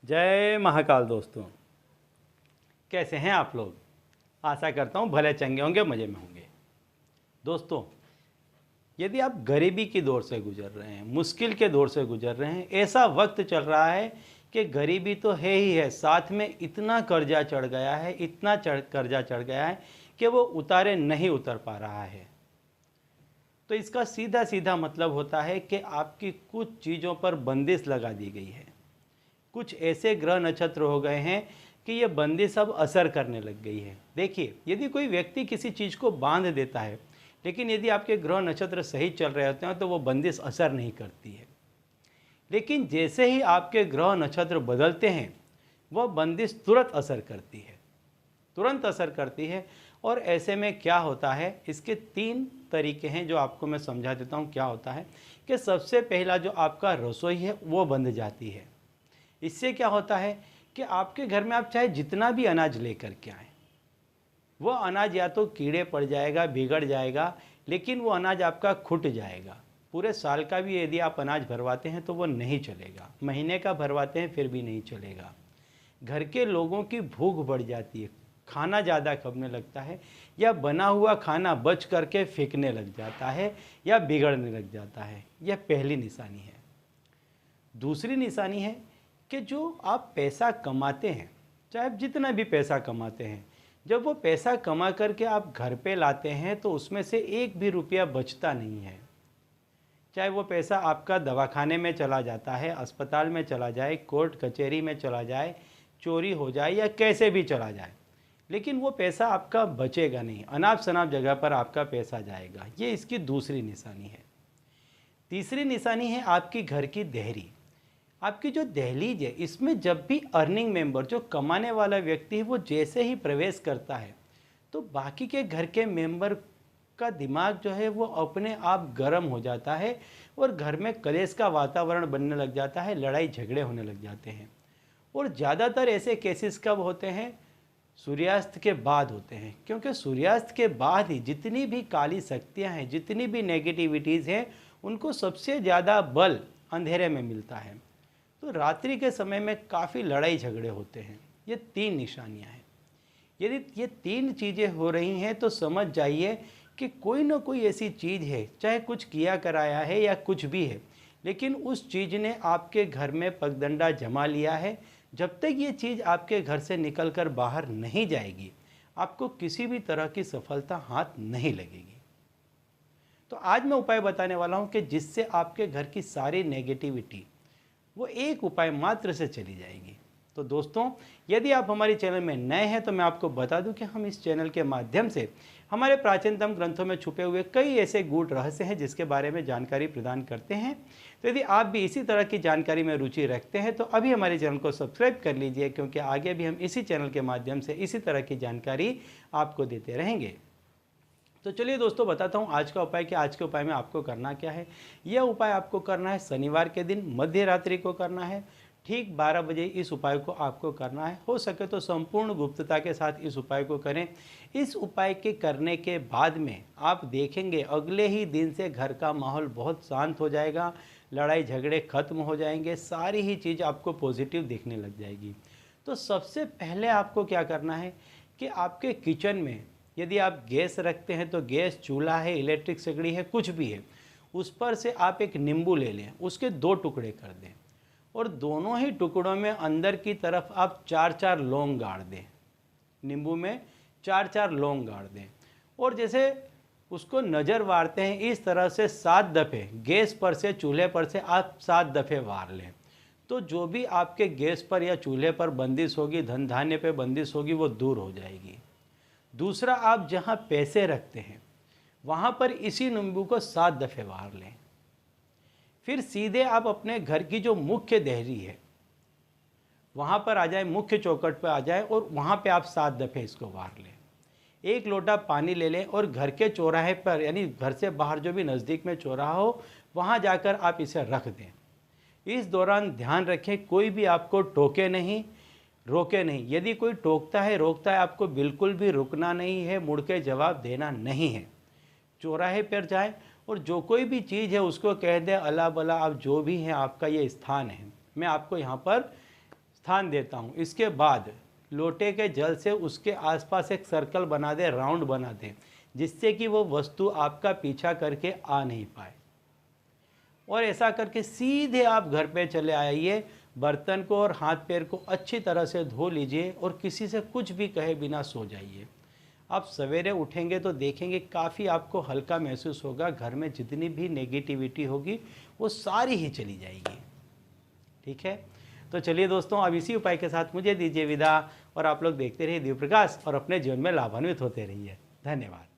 जय महाकाल दोस्तों, कैसे हैं आप लोग। आशा करता हूँ भले चंगे होंगे, मज़े में होंगे। दोस्तों, यदि आप गरीबी की दौर से गुजर रहे हैं, मुश्किल के दौर से गुजर रहे हैं, ऐसा वक्त चल रहा है कि गरीबी तो है ही है, साथ में इतना कर्जा चढ़ गया है, इतना कर्जा चढ़ गया है कि वो उतारे नहीं उतर पा रहा है। तो इसका सीधा सीधा मतलब होता है कि आपकी कुछ चीज़ों पर बंदिश लगा दी गई है। कुछ ऐसे ग्रह नक्षत्र हो गए हैं कि ये बंदिश अब असर करने लग गई है। देखिए, यदि कोई व्यक्ति किसी चीज़ को बांध देता है, लेकिन यदि आपके ग्रह नक्षत्र सही चल रहे होते हैं तो वो बंदिश असर नहीं करती है। लेकिन जैसे ही आपके ग्रह नक्षत्र बदलते हैं, वह बंदिश तुरंत असर करती है, तुरंत असर करती है। और ऐसे में क्या होता है, इसके 3 तरीके हैं जो आपको मैं समझा देता हूँ। क्या होता है कि सबसे पहला जो आपका रसोई है वो बंद जाती है। इससे क्या होता है कि आपके घर में आप चाहे जितना भी अनाज लेकर के आएँ, वो अनाज या तो कीड़े पड़ जाएगा, बिगड़ जाएगा, लेकिन वो अनाज आपका खुट जाएगा। पूरे साल का भी यदि आप अनाज भरवाते हैं तो वो नहीं चलेगा, महीने का भरवाते हैं फिर भी नहीं चलेगा। घर के लोगों की भूख बढ़ जाती है, खाना ज़्यादा खपने लगता है, या बना हुआ खाना बच करके फेंकने लग जाता है या बिगड़ने लग जाता है। यह पहली निशानी है। दूसरी निशानी है कि जो आप पैसा कमाते हैं, चाहे आप जितना भी पैसा कमाते हैं, जब वो पैसा कमा करके आप घर पे लाते हैं तो उसमें से एक भी रुपया बचता नहीं है। चाहे वो पैसा आपका दवाखाने में चला जाता है, अस्पताल में चला जाए, कोर्ट कचहरी में चला जाए, चोरी हो जाए या कैसे भी चला जाए, लेकिन वो पैसा आपका बचेगा नहीं, अनाप शनाप जगह पर आपका पैसा जाएगा। ये इसकी दूसरी निशानी है। तीसरी निशानी है आपकी घर की देहरी। आपकी जो दहलीज है, इसमें जब भी अर्निंग मेंबर, जो कमाने वाला व्यक्ति है, वो जैसे ही प्रवेश करता है तो बाकी के घर के मेंबर का दिमाग जो है वो अपने आप गर्म हो जाता है और घर में कलेश का वातावरण बनने लग जाता है, लड़ाई झगड़े होने लग जाते हैं। और ज़्यादातर ऐसे केसेस कब होते हैं? सूर्यास्त के बाद होते हैं, क्योंकि सूर्यास्त के बाद ही जितनी भी काली शक्तियाँ हैं, जितनी भी नेगेटिविटीज़ हैं, उनको सबसे ज़्यादा बल अंधेरे में मिलता है। तो रात्रि के समय में काफ़ी लड़ाई झगड़े होते हैं। ये 3 निशानियां हैं। यदि ये 3 चीज़ें हो रही हैं तो समझ जाइए कि कोई ना कोई ऐसी चीज़ है, चाहे कुछ किया कराया है या कुछ भी है, लेकिन उस चीज़ ने आपके घर में पगडंडा जमा लिया है। जब तक ये चीज़ आपके घर से निकल कर बाहर नहीं जाएगी, आपको किसी भी तरह की सफलता हाथ नहीं लगेगी। तो आज मैं उपाय बताने वाला हूँ कि जिससे आपके घर की सारी नेगेटिविटी वो एक उपाय मात्र से चली जाएगी। तो दोस्तों, यदि आप हमारे चैनल में नए हैं तो मैं आपको बता दूं कि हम इस चैनल के माध्यम से हमारे प्राचीनतम ग्रंथों में छुपे हुए कई ऐसे गूढ़ रहस्य हैं जिसके बारे में जानकारी प्रदान करते हैं। तो यदि आप भी इसी तरह की जानकारी में रुचि रखते हैं तो अभी हमारे चैनल को सब्सक्राइब कर लीजिए, क्योंकि आगे भी हम इसी चैनल के माध्यम से इसी तरह की जानकारी आपको देते रहेंगे। तो चलिए दोस्तों, बताता हूँ आज का उपाय। कि आज के उपाय में आपको करना क्या है। यह उपाय आपको करना है शनिवार के दिन मध्य रात्रि को करना है, ठीक 12 बजे इस उपाय को आपको करना है। हो सके तो संपूर्ण गुप्तता के साथ इस उपाय को करें। इस उपाय के करने के बाद में आप देखेंगे अगले ही दिन से घर का माहौल बहुत शांत हो जाएगा, लड़ाई झगड़े खत्म हो जाएंगे, सारी ही चीज़ आपको पॉजिटिव दिखने लग जाएगी। तो सबसे पहले आपको क्या करना है कि आपके किचन में यदि आप गैस रखते हैं तो गैस, चूल्हा है, इलेक्ट्रिक सिगड़ी है, कुछ भी है, उस पर से आप एक नींबू ले लें, उसके 2 टुकड़े कर दें और दोनों ही टुकड़ों में अंदर की तरफ आप 4-4 लौंग गाड़ दें। नींबू में 4-4 लौंग गाड़ दें और जैसे उसको नज़र वारते हैं इस तरह से 7 दफ़े गैस पर से, चूल्हे पर से आप 7 दफ़े वार लें। तो जो भी आपके गैस पर या चूल्हे पर बंदिश होगी, धन धान्य पे बंदिश होगी, वो दूर हो जाएगी। दूसरा, आप जहाँ पैसे रखते हैं वहाँ पर इसी नींबू को 7 दफ़े वार लें। फिर सीधे आप अपने घर की जो मुख्य देहरी है वहाँ पर आ जाए, मुख्य चौखट पर आ जाए और वहाँ पे आप 7 दफ़े इसको वार लें। 1 लोटा पानी ले लें और घर के चौराहे पर, यानी घर से बाहर जो भी नज़दीक में चौराहा हो, वहाँ जाकर आप इसे रख दें। इस दौरान ध्यान रखें कोई भी आपको टोके नहीं, रोके नहीं। यदि कोई टोकता है, रोकता है, आपको बिल्कुल भी रुकना नहीं है, मुड़ के जवाब देना नहीं है। चौराहे पर जाएं और जो कोई भी चीज़ है उसको कह दें, अला बला आप जो भी हैं, आपका ये स्थान है, मैं आपको यहाँ पर स्थान देता हूँ। इसके बाद लोटे के जल से उसके आसपास एक सर्कल बना दे, राउंड बना दे, जिससे कि वो वस्तु आपका पीछा करके आ नहीं पाए। और ऐसा करके सीधे आप घर पे चले आइए, बर्तन को और हाथ पैर को अच्छी तरह से धो लीजिए और किसी से कुछ भी कहे बिना सो जाइए। आप सवेरे उठेंगे तो देखेंगे काफ़ी आपको हल्का महसूस होगा, घर में जितनी भी नेगेटिविटी होगी वो सारी ही चली जाएगी। ठीक है, तो चलिए दोस्तों, अब इसी उपाय के साथ मुझे दीजिए विदा और आप लोग देखते रहिए दिव्य प्रकाश और अपने जीवन में लाभान्वित होते रहिए। धन्यवाद।